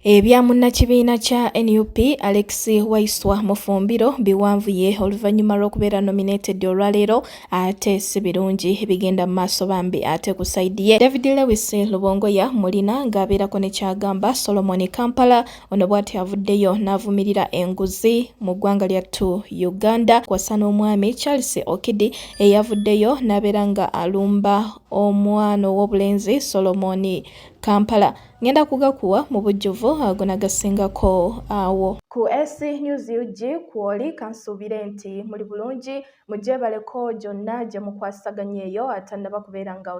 Ebya munnakibiina kya NUP Alex Waiswa mufumbiro biwanvuye oluvannyuma lw'okubeera nominated olwaleero ate si birungi bigenda mu maaso bambi ate ku side ye. David Lewis Lubongoya mulina ng'abeerako ne kyagamba Solomon Kampala ono bw'ati avuddeyo n'avumirira enguzi mu ggwanga lyattu Uganda kw'ossa n'omwami Charles Okidi eyavuddeyo n'abeera nga alumba omwana ow'obulenzi Solomon Kampala. Ngenda kugakuwa mu bujjuvu agonagassingako awo. Ku Essie News UG kwoli kansuubire nti muli bulungi mugyebaleko gyonna gye mukwasaganya eyo atannaba kubeera nga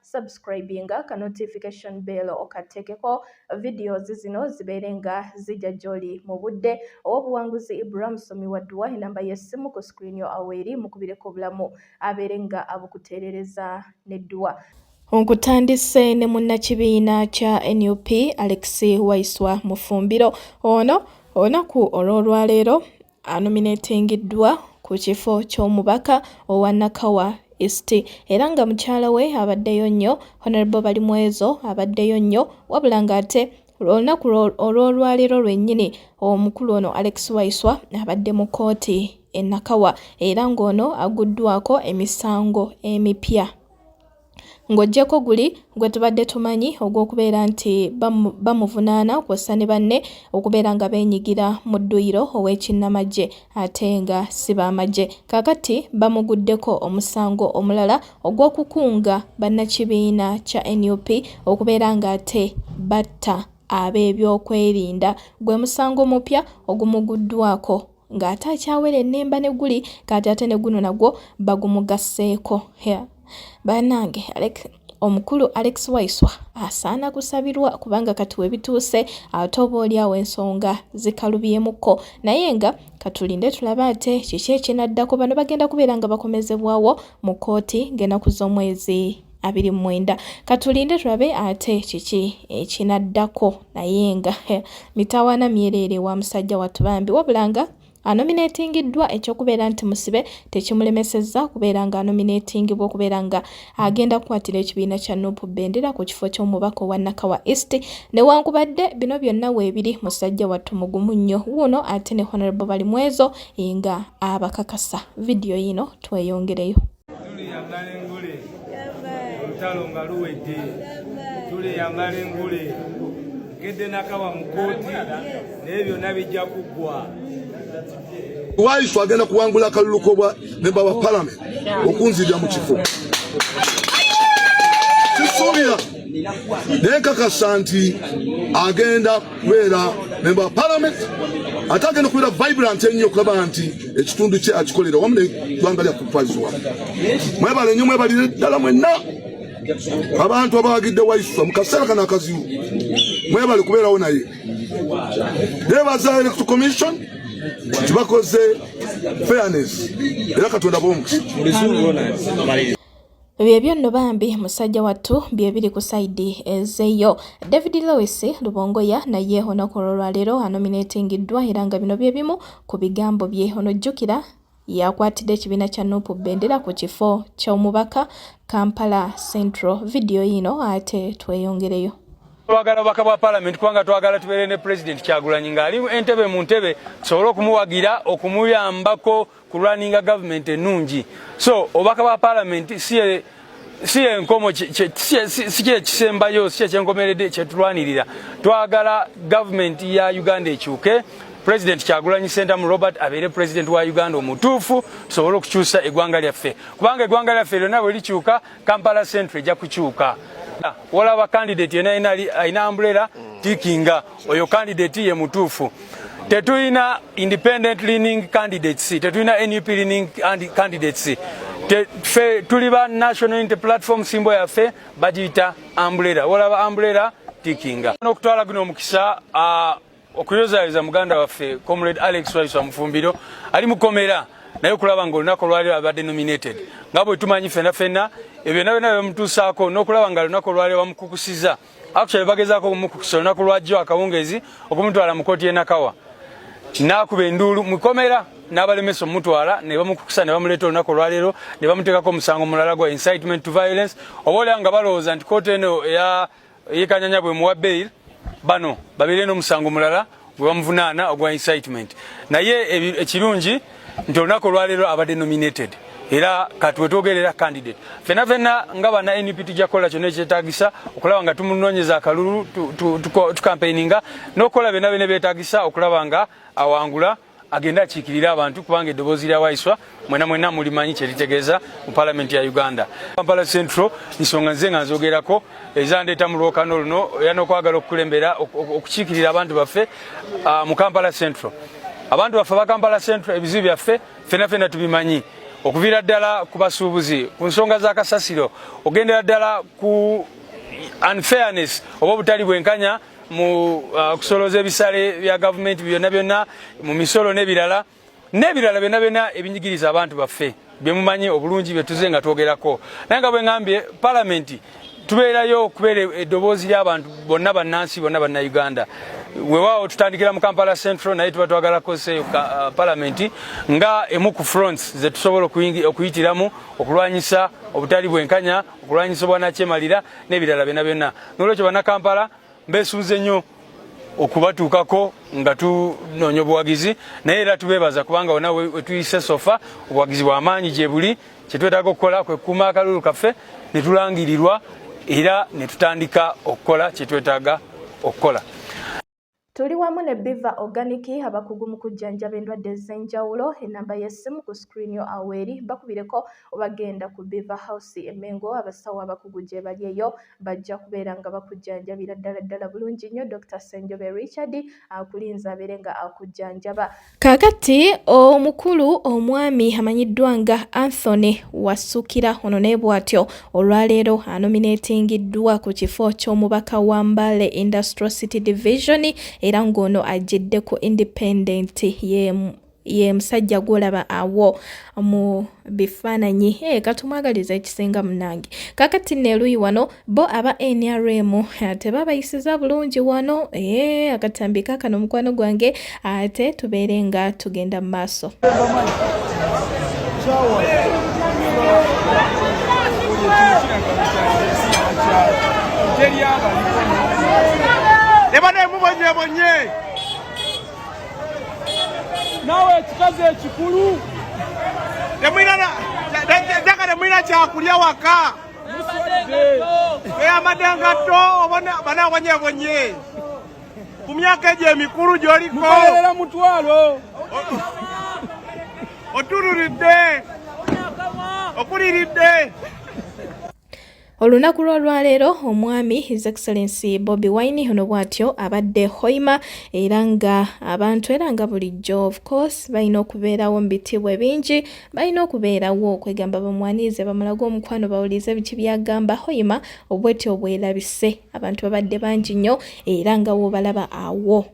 subscribinga ka notification bell okateekeko videos zino zibeere nga zijja gy'oli mu budde. Ow'obuwanguzi Ibrahim Somi Wadduwa enamba y'essimu ku screen yo aweeri mukubireko obulamu abeere nga abukuteerereza n'edduwa. Nkutandise ne munnakibiina kya NUP Alex Waiswa mufumbiro ono olunaku olw'olwaleero anominatingiddwa ku kifo ky'omubaka owa Nakawa Essie era nga mukyala we abaddeyo nnyo Honorable Balimwezo abaddeyo nnyo wabula ng'ate olunaku olw'olwaleero lwennyini omukulu ono Alex Waiswa abadde mu kkooti e Nakawa era ng'ono aguddwako emisango emipya. Ng'oggyeko guli gwe tubadde tumanyi ogw'okubeera nti bamuvunaana kw'ossa ne banne okubeera nga beenyigira mu dduyiro ow'ekinnamagye ate nga si baamagye. Kaakati bamuguddeko omusango omulala ogw'okukunga bannakibiina kya NUP okubeera ng'ate batta ab'ebyokwerinda gwe musango mupya ogumuguddwako ng'ate akyawera ennemba ne guli kati ate ne guno nagwo bagumugasseeko. Bannange omukulu Alex Waiswa asaana kusabirwa kubanga kati webituuse ate oba oliawo ensonga zikalubyemukko naye nga katulinde tulabe ate kiki ekinaddako. Bano bagenda kubeera nga bakomezebwawo mu kkooti ng'ennaku z'omwezi 29. Katulinde tulabe ate kiki ekinaddako naye nga mitawaana myereere wa musajja wattu bambi wabula nga anominatingiddwa ekyokubeera nti musibe tekimulemesezza kubeera nga anominatingibwa okubeera nga agenda kukwatira ekibiina kya NUP bendera ku kifo ky'omubaka owa Nakawa Essie newankubadde bino byonna weebiri musajja wattu mugumu nnyo wuno ate ne Honorable Balimwezo nga abakakasa. Video yino tweyongereyo. Waiswa agenda kuwangula akalulu k'obwa memba wa parliament okunzirira mu kifo kisuubira nenkakasa nti agenda kubeera memba wa parliament ate agenda kubeera vibrant ennyo okulaba nti ekitundu kye akikolera wamu n'eggwanga lya kupazwa. Mwebale nnyo mwebalire ddala mwenna abantu abawagidde Waiswa mu kaseera kano akazibu mwebale kubeerawo naye. Nebaza Electoral Commission tibakoze fairness era Katonda bomukisa. Byebyo nno bambi musajja wattu byebiri ku side ezeyo. David Lewis Lubongoya naye olunaku olwaleero anominatingiddwa era nga bino bye bimu ku bigambo bye. Ono jjukira yakwatidde ekibiina kya NUP bendera ku kifo ky'omubaka Kampala Central. Video yino ate tweyongereyo. Twagala baka bwa parliament kubanga twagala tubeere ne president Kyagulanyi ng'ali entebe mu ntebe tusobole okumuwagira okumuyambako ku running government ennungi. So obaka bwa parliament si enkomo si kisembayo si ekyenkomeredde kyetulwanirira. Twagala government ya Uganda ekyuke. President Kyagulanyi Sentamu Robert abeere president wa Uganda omutuufu tusobole okukyusa eggwanga lyaffe kubanga eggwanga lyaffe lyonna bwe likyuka Kampala Central ejja kukyuka. Walaba candidate yena aina umbrella tikinga oyo candidate ye mutuufu. Tetulina independent leaning candidates, tetulina NUP leaning candidates. Tuliba national unity platform symbol yaffe bagiyita umbrella. Walaba umbrella tikinga. N'okutwala guno omukisa okuyozayoza muganda waffe Comrade Alex Waiswa mufumbiro ali mukomera naye okulaba ng'olunaku olwaleero abadde nominated nga bwe tumanyi fenna ebyo byonna byemutuusaako n'okulaba nga lunaku olwaleero bamukukusiza actually bagezaako okumukukusa olunaku lwajjo akawungeezi okumutwala mu kkooti y'e Nakawa n'akuba enduulu mukomera n'abalemesa omutwala ne bamukukusa ne bamuleeta olunaku olwaleero ne bamuteekako omusango mulala gwa incitement to violence oba olaba nga balowooza nti kkooti eno ey'Ekanyanya bwe muwa bail bano babire n'omusango mulala gwe bamuvunaana ogwa incitement naye ekirungi nti olunaku olwaleero abadde nominated era kati wetwogerera candidate fena nga bana NUP tujja kukola kyonna ekyetaagisa okulaba nga tumunoonyeza akalulu tukampeininga n'okukola byonna beetaagisa okulaba nga awangula agenda akiikirira abantu kubanga eddoboozi lya waiswa mwena mulimanyi kyeritegeeza mu palamenti ya Uganda. Kampala Central nsonga nze nga nzogerako ezandeeta mu lwokano luno era n'okwagala okukulembera okukiikirira abantu baffe mu Kampala Central. Abantu baffe ba Kampala Central ebizibu byaffe fena tubimanyi. Okuviira ddala ku basuubuzi ku nsonga z'akasasiro ogendera ddala ku unfairness oba obutali bwenkanya mu kusoloza ebisale bya gavumenti byonna mu misolo n'ebirala byonna ebinyigiriza abantu baffe bye mumanyi obulungi bye tuze nga twogerako naye nga bwe ngambye palamenti tubeerayo okubeera eddoboozi ly'abantu bonna bannansi bonna bannayuganda weewaawo tutandikira mu Kampala Central naye tuba twagala kukoseeyo palamenti nga emu ku fronts ze tusobola okuyitiramu okulwanyisa obutali bwenkanya okulwanyisa obwanakyemalira n'ebirala byonna n'olwekyo bannakampala mbeesunze nnyo okubatuukako nga tunoonya obuwagizi naye era tubeebaza kubanga wonna wetuyise sofa obuwagizi bw'amaanyi gye buli kyetwetaaga okukola kwe kukuuma akalulu kaffe ne tulangirirwa era ne tutandika okukola kyetwetaaga okukola. Tuli wamu ne Biva Organic abakugu mu kujjanjaba endwadde ez'enjawulo. Enamba y'essimu ku screen yo aweeri bakubireko obagenda ku Biva House e Mengo abasawo abakugu gye bali eyo bajja kubeera nga bakujjanjabira ddala bulungi nnyo. Dr. Senjobe Richard akulinza abeere nga akujjanjaba. Kaakati omukulu omwami amanyiddwa nga Anthony Wasukira ono naye bw'atyo olwaleero anominatingiddwa ku kifo ky'omubaka wa Mbale Industrial City Division era ngono ajidde ku independent ye musajja gwolaba awo mu bifaananyi katumwagaliza ekisinga munange. Kakati neeruyi wano bo aba NRM tebabayisiza bulungi wano akatambika kano mukwano gwange ate tubeere nga tugenda mu maaso. Nebane mubonye nawe kikaze ekikulu nemwina kyakulya waka amadengato bana bonyebonye ku myaka egyo emikulu gyoliko mutwalo otunuridde okuliridde. Olunaku lwaleero omwami His Excellency Bobi Wine ono bw'atyo abadde Hoima era nga abantu era nga bulijjo of course balina okubeerawo mu bitibwa bingi balina okubeerawo okwegamba bamwanize bamulaga omukwano bawulize biki byagamba Hoima obwetyo bwerabise abantu babadde bangi nnyo era nga wobalaba awo.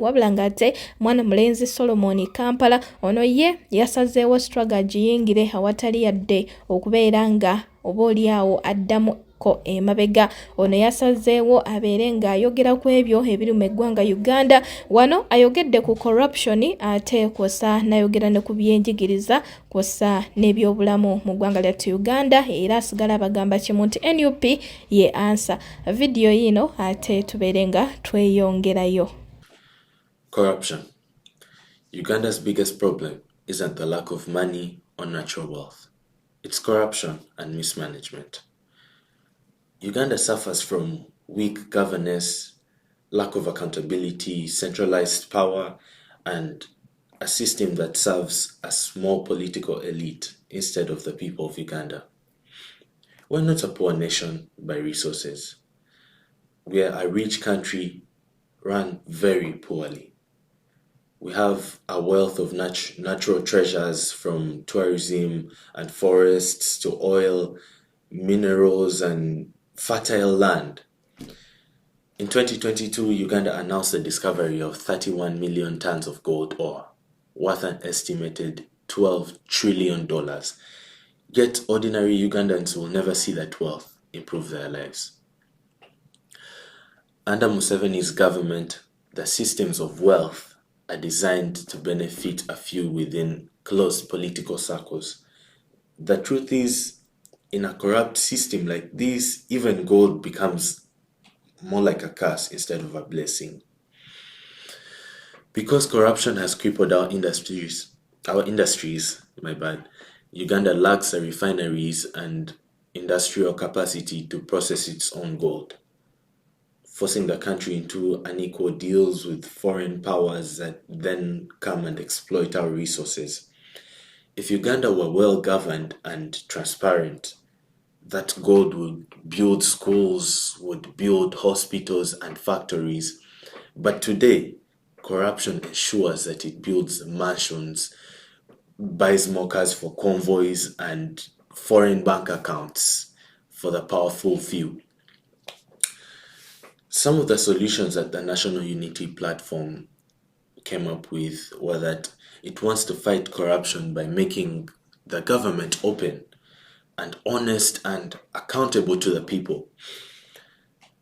Wabula nga ate mwana mulenzi Solomon Kampala ono ye yasazeewo struggle agiyingire awatali yadde okubeera nga oba oliawo addamu ko emabega. Ono yasazeewo abeere nga ayogera ku ebyo ebiri mu eggwanga Uganda. Wano ayogedde ku corruption ate kwosa nayogera ne ku byenjigiriza kwosa n'ebyobulamu mu ggwanga lyattu Uganda era asigala abagamba kimu nti NUP ye answer. Video yino ate tubeere nga tweyongerayo. Corruption. Uganda's biggest problem isn't the lack of money or natural wealth. It's corruption and mismanagement. Uganda suffers from weak governance, lack of accountability, centralized power, and a system that serves a small political elite instead of the people of Uganda. We're not a poor nation by resources. We are a rich country run very poorly. We have a wealth of natural treasures from tourism and forests to oil, minerals, and fertile land. In 2022, Uganda announced the discovery of 31 million tons of gold ore, worth an estimated $12 trillion. Yet ordinary Ugandans will never see that wealth improve their lives. Under Museveni's government, the systems of wealth are designed to benefit a few within close political circles. The truth is, in a corrupt system like this, even gold becomes more like a curse instead of a blessing. Because corruption has crippled our industries, Uganda lacks the refineries and industrial capacity to process its own gold, forcing the country into unequal deals with foreign powers that then come and exploit our resources. If Uganda were well governed and transparent, that gold would build schools, would build hospitals and factories. But today, corruption ensures that it builds mansions, buys more cars for convoys, and foreign bank accounts for the powerful few. Some of the solutions that the National Unity Platform came up with were that it wants to fight corruption by making the government open and honest and accountable to the people.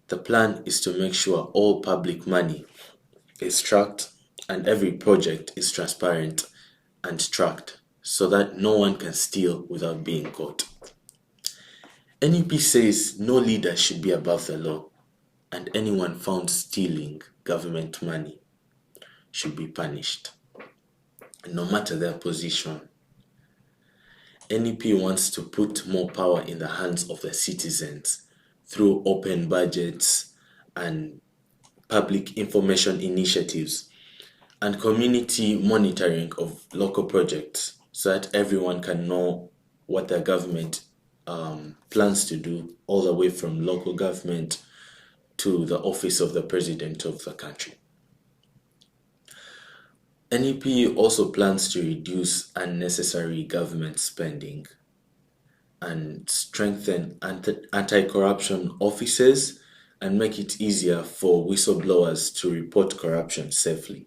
The plan is to make sure all public money is tracked and every project is transparent and tracked so that no one can steal without being caught. NUP says no leader should be above the law, and anyone found stealing government money should be punished, no matter their position. NUP wants to put more power in the hands of the citizens through open budgets and public information initiatives and community monitoring of local projects so that everyone can know what their government plans to do, all the way from local government to the office of the president of the country. NUP also plans to reduce unnecessary government spending and strengthen anti-corruption offices and make it easier for whistleblowers to report corruption safely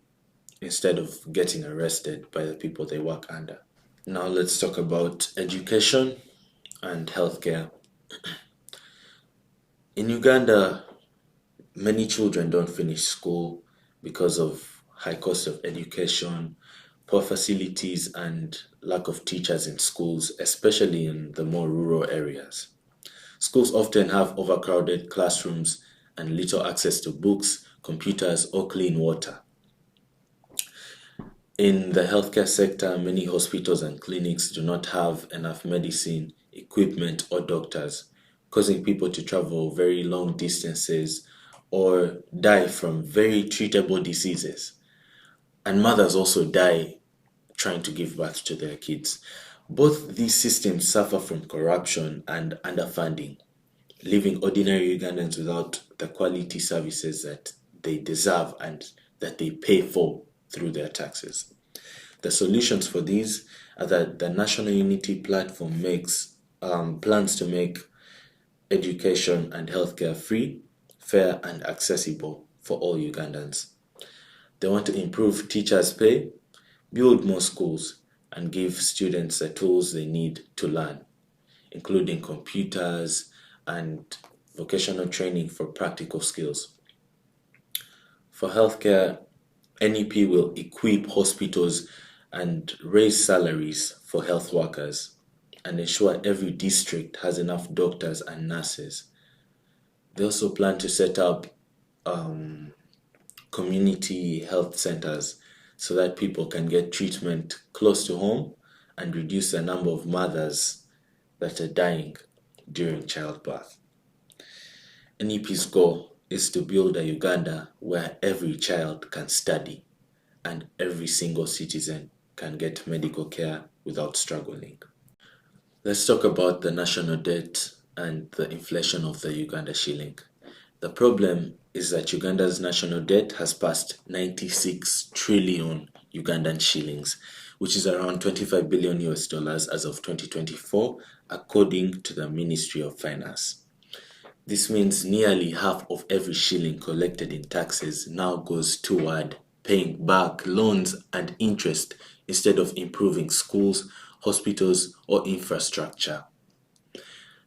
instead of getting arrested by the people they work under. Now let's talk about education and healthcare. In Uganda, many children don't finish school because of high cost of education, poor facilities, and lack of teachers in schools, especially in the more rural areas. Schools often have overcrowded classrooms and little access to books, computers, or clean water. In the healthcare sector, many hospitals and clinics do not have enough medicine, equipment, or doctors, causing people to travel very long distances or die from very treatable diseases. And mothers also die trying to give birth to their kids. Both these systems suffer from corruption and underfunding, leaving ordinary Ugandans without the quality services that they deserve and that they pay for through their taxes. The solutions for these are that the National Unity Platform plans to make education and healthcare free, fair, and accessible for all Ugandans. They want to improve teachers' pay, build more schools, and give students the tools they need to learn, including computers and vocational training for practical skills. For healthcare, NUP will equip hospitals and raise salaries for health workers and ensure every district has enough doctors and nurses. They also plan to set up community health centers so that people can get treatment close to home and reduce the number of mothers that are dying during childbirth. NUP's goal is to build a Uganda where every child can study and every single citizen can get medical care without struggling. Let's talk about the national debt and the inflation of the Uganda shilling. The problem is that Uganda's national debt has passed 96 trillion Ugandan shillings, which is around $25 billion as of 2024, according to the Ministry of Finance. This means nearly half of every shilling collected in taxes now goes toward paying back loans and interest instead of improving schools, hospitals, or infrastructure.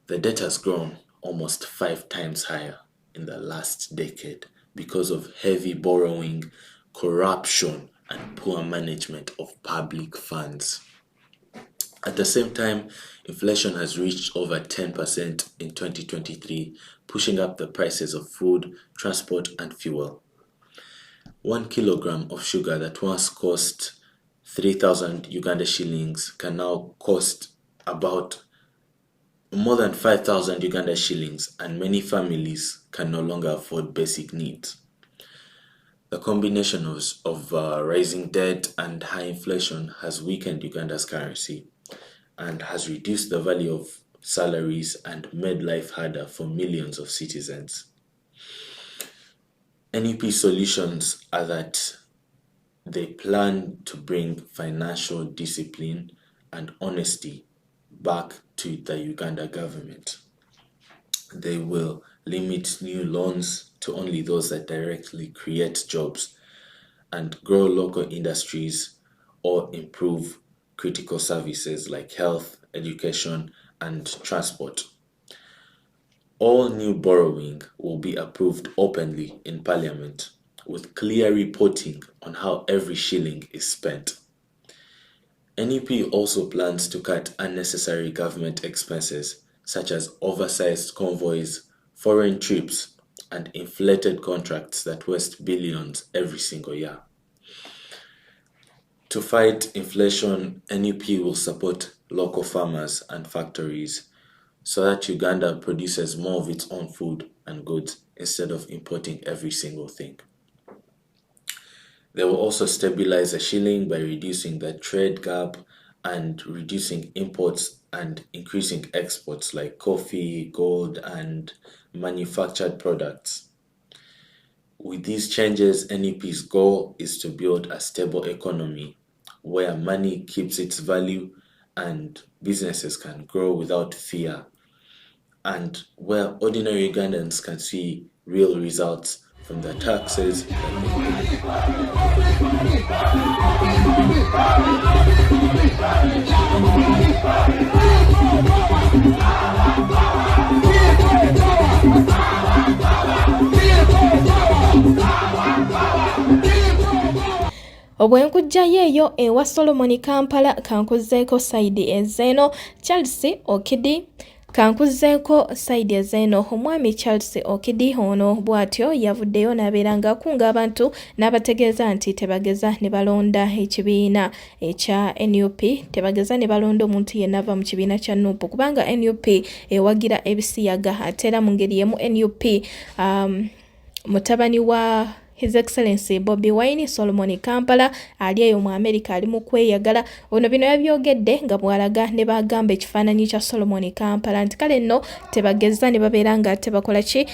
The debt has grown almost 5 times higher in the last decade because of heavy borrowing, corruption, and poor management of public funds. At the same time, inflation has reached over 10% in 2023, pushing up the prices of food, transport, and fuel. 1 kilogram of sugar that once cost 3,000 Uganda shillings can now cost about more than 5,000 Uganda shillings, and many families can no longer afford basic needs. The combination of rising debt and high inflation has weakened Uganda's currency and has reduced the value of salaries and made life harder for millions of citizens. NUP's solutions are that they plan to bring financial discipline and honesty back to the Uganda government. They will limit new loans to only those that directly create jobs and grow local industries or improve critical services like health, education, and transport. All new borrowing will be approved openly in Parliament with clear reporting on how every shilling is spent. NUP also plans to cut unnecessary government expenses such as oversized convoys, foreign trips, and inflated contracts that waste billions every single year. To fight inflation, NUP will support local farmers and factories so that Uganda produces more of its own food and goods instead of importing every single thing. They will also stabilize the shilling by reducing the trade gap and reducing imports and increasing exports like coffee, gold, and manufactured products. With these changes, NUP's goal is to build a stable economy where money keeps its value and businesses can grow without fear, and where ordinary Ugandans can see real results from the taxes that Obwenkujjayo eyo ewa Solomon Kampala kankuzeeko side ezeeno Charles Okidi kankuzeeko side ezeeno omwami Charles Okidi ono bw'atyo yavuddeyo n'abeeranga akunga abantu n'abategeeza nti tebageza ne balonda ekibiina ekya NUP, tebageza ne balonda omuntu yenna ava mu kibiina kya NUP kubanga NUP ewagira ebisiyaga ate era mu ngeri yemu NUP mutabani wa His Excellency Bobi Wine Solomon Kampala ali eyo mu America ali mu kweyagala. Ono bino yabyogedde nga bw'alaga ne bagamba ekifaananyi kya Solomon Kampala nti kale nno tebageza ne babeera nga tebakola ki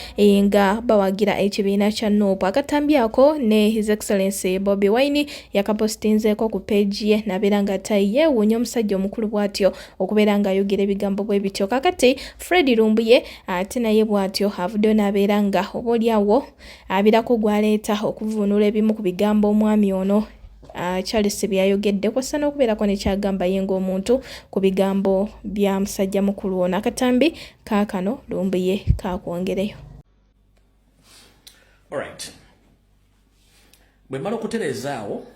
nga bawagira ekibiina kya NUP. Akatambyako ne His Excellency Bobi Wine yakapostinzeeko ku page ye n'abeera nga yeewuunya omusajja omukulu bw'atyo okubeera nga ayogera ebigambo bwe bityo. Kakati Fred Lumbuye ate naye bw'atyo avuddeyo n'abeera nga oboolyawo abirako gwaleeta okuvunula ebimu ku bigambo omwami ono Charles byayogedde kwassa n'okubeerako ne kyagamba ye ng'omuntu ku bigambo bya musajja mukulu ono. Akatambi kaakano Lumbuye kaakwongereyo. Alright. Bwe mmala okutereezaawo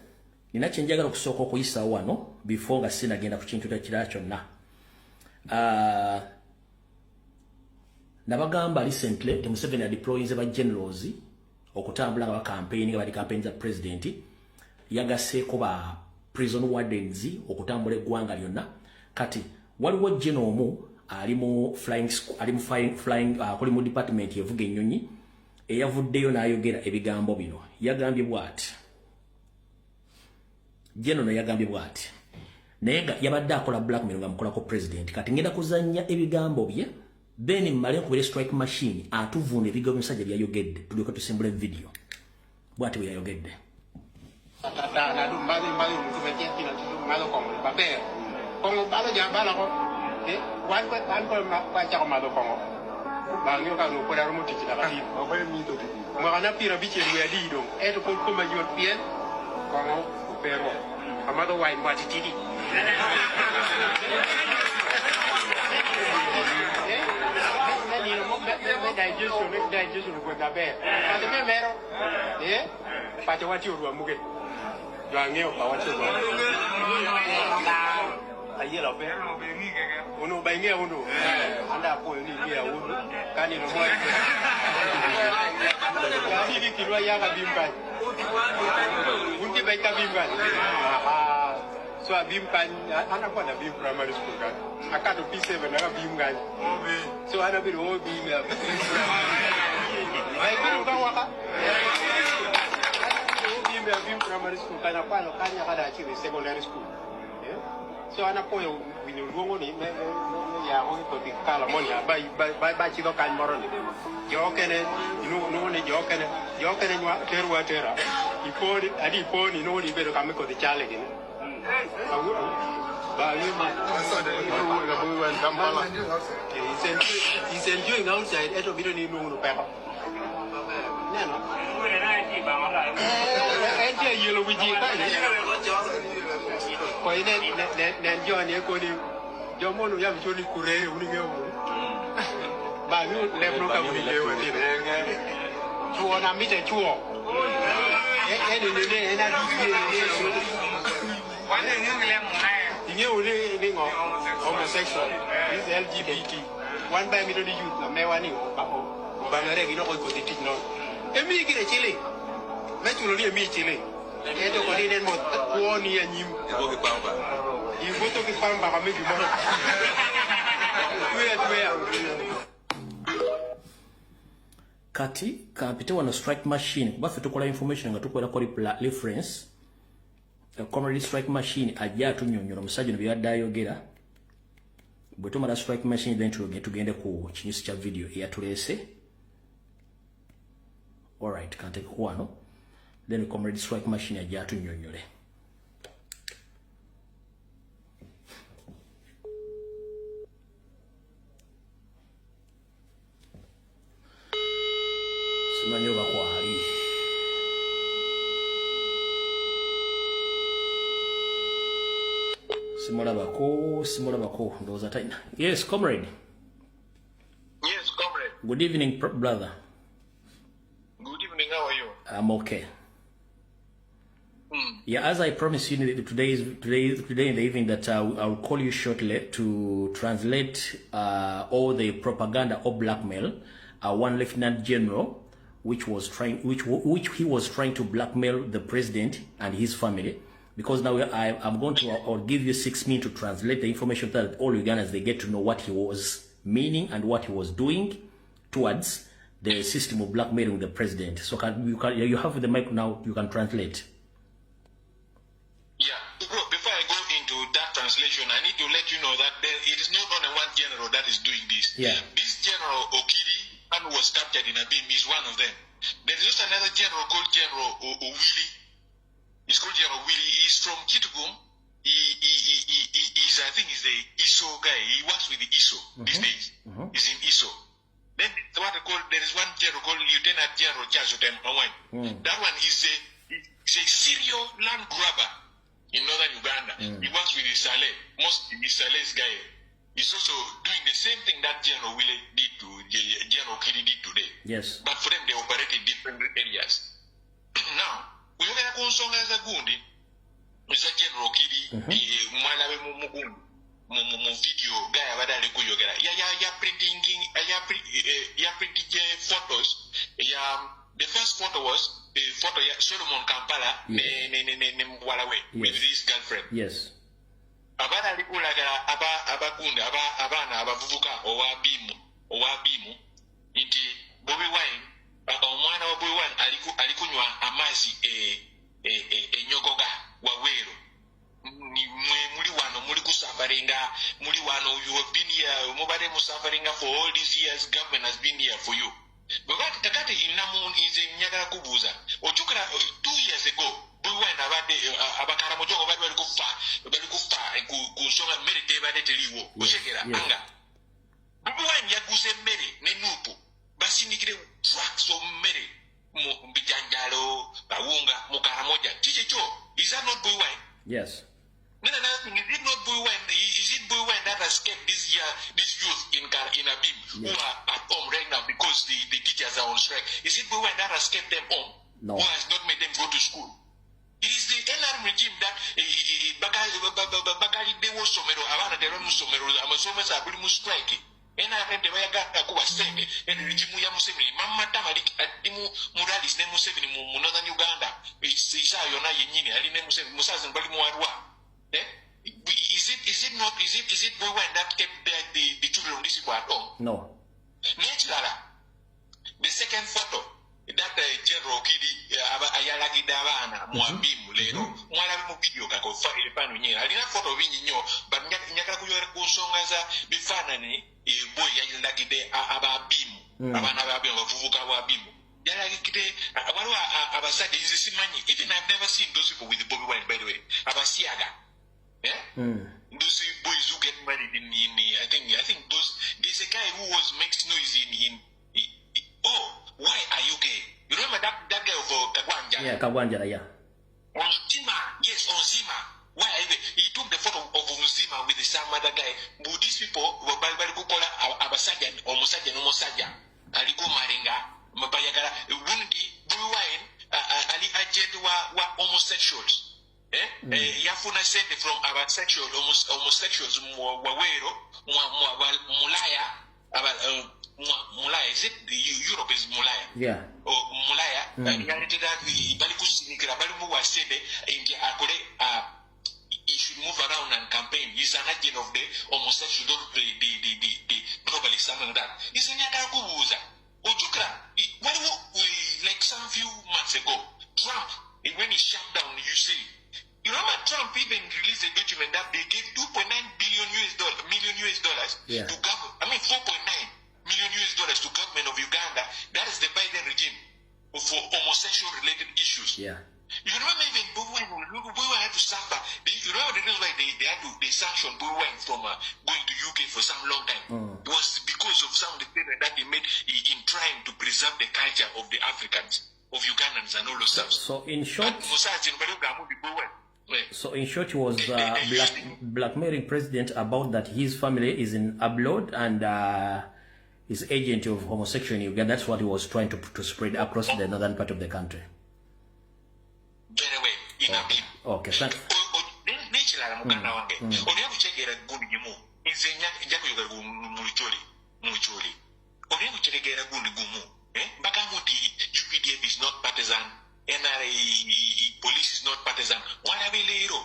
nina kye njagala okusooka okuyisaawo wano before nga sinagenda ku kintu ekirala kyonna. Nabagamba recently te Museveni adeployinze ba generals okutambula nga campaign nga bali campaign za president yagaseeko ba prison wardens okutambula eggwanga lyonna. Kati waliwo general omu ali mu flying kuli mu department yevuga ennyonyi eyavuddeyo n'ayogera ebigambo bino. Yagambye bw'ati general yagambye bw'ati naye nga yabadde akola blackmail nga mukolako president. Kati ngenda kuzannya ebigambo bye then mmale kubere strike machine atuvuna ebigambo musajja byayogedde tulyoka tusimbula video bw'ati bwe yayogedde. Digestion with the bear. And the mero, eh? But what you were moving. You are new, but what you ayela pe uno baingia uno anda ko ni dia uno kani no mo kani kilwa ya ka bimban unti baita bimban so bimban ana kwa na bim primary school kan akato P7 na bimban so ana bi ro bim ya ai ko ka waka bim ya bim primary school kana kwa no kanya kada chi secondary school so ana koyo winyo luongo ni me ya ho to tikala monya ba chi do kan moro ni jo kene no ni jo kene nywa terwa tera ipori adi iponi no ni bedo kame ko de chale ni ba ni ma na Bobi wan Kampala he's enjoying outside eto bido ni no pe ko neno enjoy yelo wiji ka ni kwa ine njoo ni ko ni jomono ya mchoni kure uninge ba ni lebro ka ni lewe ni chuo na mite chuo ni na wane ngile mwae inge uli ngo homosexual is LGBT one by middle youth na mewani ba ngare gi no ko teach no emi gi chile me chulo ni emi chile eto ko ni mo ko ni anyim ko ki pamba ibo to ki pamba ka me gi mo kati kapita wano strike machine kuba ffe tukola information nga tukwera ko reference comrade strike machine ajja tunyonyola omusajja no byadde ayogera bwe tumala strike machine then tugende ku kinyusi kya video eyatulese. Alright, kante kuwano then comrade strike machine ajja tunyonyole. Simanyo bakwali simulabako ndoza taina. Yes, comrade. Yes, comrade. Good evening, brother. Good evening, how are you? I'm okay. Yeah, as I promised you today in the evening that I'll call you shortly to translate all the propaganda or blackmail. One Lieutenant General, which he was trying to blackmail the president and his family. Because now I'm going to I'll give you 6 minutes to translate the information so that all Ugandans they get to know what he was meaning and what he was doing towards the system of blackmailing the president. So you have the mic now, you can translate. Yeah, bro, before I go into that translation, I need to let you know that it is not only one general that is doing this. Yeah. This General Okiri, who was captured in Abim, is one of them. There is just another general called General Willie. He's called General Willie. He's from Kitgum. I think he's the ISO guy. He works with the ISO these days. He's in ISO. Then there is one general called Lieutenant General Chazotem Awan. That one is a serial land grabber in northern Uganda. He works with Isale. Most Isale's guy. He's also doing the same thing that General Willie did to General Kiri did today. Yes. But for them, they operate in different areas. Now, we are going to as a gundi. Mr. General Kiri, Malawi Mugundi, video guy, Avada Kuyogara. Printing photos. The first photo was the photo of Solomon Kampala, with his girlfriend. Yes. Abana likulaga abakunda abana abavubuka owabimu nti Bobi Wine omwana wa Bobi Wine alikunywa amazi enyogoga wawero muli wano muli kusafaringa muli wano you have been here mubade musafaringa for all these years, government has been here for you. But takati inamu inze nyagala kubuza ochukira 2 years ago Bobi Wine abakara mojogo bali kufa kusonga mmere tebade teliwo oshekera anga Bobi Wine yaguze mmere ne nupu basindikire trucks of mmere mu bijanjalo bawunga mukara moja chicho is that not Bobi Wine? Yes. No, is it not Bobi Wine? Is it Bobi Wine that has kept this youth in Abim who are at home right now because the teachers are on strike? Is it Bobi Wine that has kept them home? No. Who has not made them go to school? It is the LR regime that bakali de wo somero abana de mu somero amasomesa abuli mu strike ena akende bayaga kuba sende en regime ya Museveni mama tamali adimu muralis ne Museveni mu northern Uganda isa yona yenyine ali ne Museveni musazi mbali mu warwa is it boy when that kept the children of these people at home? No. The second photo that General Kidi ayalagi dabana muabimu lero mwala mu video kako fano nyera alina photo binyi nyo but nyaka kuyore kusonga za bifanani boy yalagi de ababimu abana ababimu bavuvuka ababimu yalagi kide waliwo abasajja izisimanyi even I've never seen those people with the Bobi Wine, by the way, abasiaga. Those boys who get married in I think there's a guy who was makes noise in oh, why are you gay? You remember that guy of Kagwanja? Yeah, Kagwanja, yeah. On Zima, yes, on Zima. Why are you gay? He took the photo of Zima with some other guy. But these people were by Abasajan or Mosajan or Mosajan. Aliko Maringa, Mabayagara, Bundi, Blue Wine, Ali Ajed were homosexuals. Yafuna said from our sexual homosexuals wawero mulaya mulaya is it Europe is mulaya yeah mulaya reality that bali kusinikira bali mu wasede india akole he should move around and campaign. He's an agent of the homosexual the globally something like that is nyaka kubuza ojukra when like some few months ago Trump when he shut down you see. You remember Trump even released a document that they gave $2.9 million to government. I mean $4.9 million to government of Uganda. That is the Biden regime for homosexual related issues. Yeah. You remember even Bobi had to suffer. You remember the reason why they sanctioned Bobi from going to UK for some long time. It was because of some of the statements that they made in trying to preserve the culture of the Africans, of Ugandans and all those stuff. So in short. So in short, he was blackmailing president about that his family is in abroad and is agent of homosexual in Uganda. That's what he was trying to spread across the northern part of the country. Very well. Okay, thanks. is not partisan. NRA police is not partisan. What are we little?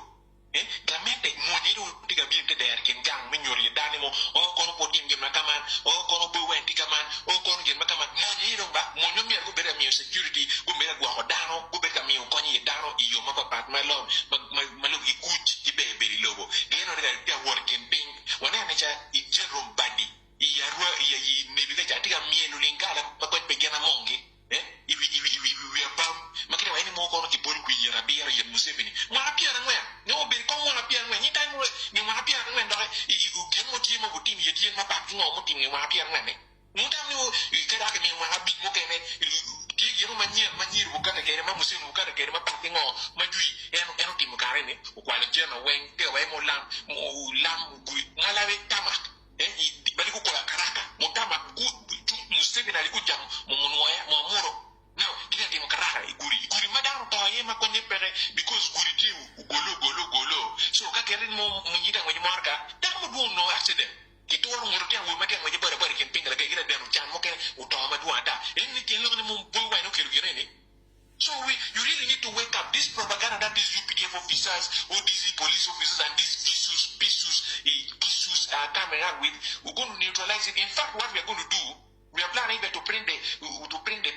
Gamete monero tiga binte der kenjang minyori danimo o kono potin ge makaman o kono buwen tikaman o kono ge makaman monero ba monyo mi ko bera mi security ko bera gwa hodano ko beta mi ko nyi dano iyo mako pat my lord malu ikuch ibe beri logo geno daga tia working ping wana necha I general body iya ruwa iya nebiga jatiga mielu lingala ko pegena mongi we are bam makina wani mo kono ki boni ku yera biya ya Museveni mwana pia na ngwa no be ko mwana pia ngwa ni time ni mwana pia ngwa ndo u gemo ti mo butini ye ti ma pa ngo mo ti ni mwana pia ngwa ne mutam ni kada ka mi mwana bi mo kene di yero manyi ru ka kere ma Museveni ru ka kere ma pa ngo ma dui eno ti mo kare ne o kwale jena wen te wa mo lam gu ngala we tama bali ko la karaka mo tama ku Museveni alikuja mumunwaya mwamuro now kile timu karaka iguri madaro tawaye makonye pere because guri tiu golo so kakere mo munyita ngwe marka tamu do no accident kitoro ngorote ngwe mate ngwe bara kempinga like gira dano chan moke utawa maduata eni tielo ni mo bowa no kirugirene. So you really need to wake up. This propaganda that these UPDF officers, all these police officers and these issues are coming out with, we're going to neutralize it. In fact, what we are going to do, we are planning even to print the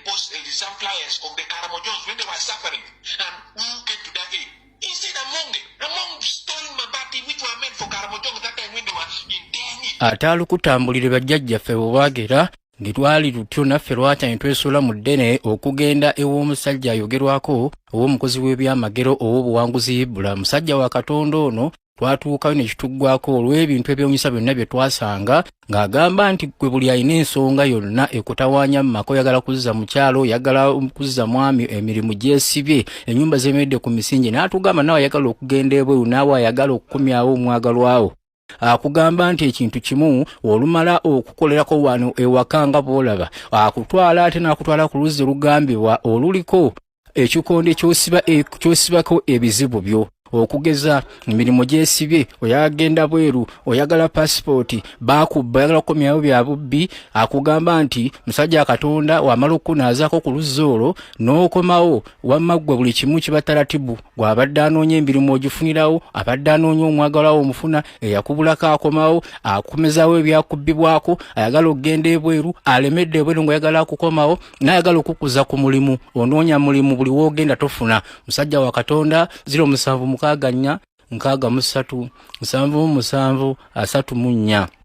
post some flyers of the Karamojons when they were suffering, and who came to that aid. Instead among stolen Mabati which were meant for Karamojons that time when they were in danger. Atalu kutambulire bajjajjaffe bwagera ngitwali tutyo naffe lwata ntwesula mu ddene okugenda ew'omusajja ayogerwako ow'omukozi w'ebyamagero ow'obuwanguzi bula musajja wa Katonda ono twatuukayo ne kituggwako olw'ebintu ebyewuunyisa byonna bye twasanga ng'agamba nti gwe buli alina ensonga yonna ekutawaanya mu maka oyagala kuzza mu kyalo oyagala kuzza mwami emirimu gyesibye ennyumba zeemeredde ku misingi n'atugamba naawe ayagala okugenda ebweru naawe ayagala okukumyawo omwagalwawo. Akugamba nti ekintu kimu olumala okukolerako wano ewaka nga bw'olaba akutwala ate n'akutwala ku luzzi lugambibwa oluliko ekikondo kyosibako ebizibu byo okugeza emirimu gyesibye oyagenda bweru oyagala passport bakubba oyagala kukomyawo bya bubbi akugamba nti musajja Katonda wamala okunazaako ku luzzoolo n'okomawo wamaggwe buli kimu kibataratibu gwabadde anoonya emirimu ogifunirawo abadde anoonya omwagalawo omufuna eyakubulako akomawo akomezaawo ebyakubbibwako ayagala okugenda ebweru alemedde ebweru ng'oyagala kukomawo n'ayagala okukuza ku mulimu onoonya mulimu buli woogenda tofuna musajja wa Katonda 07 mukaganya 63 77 34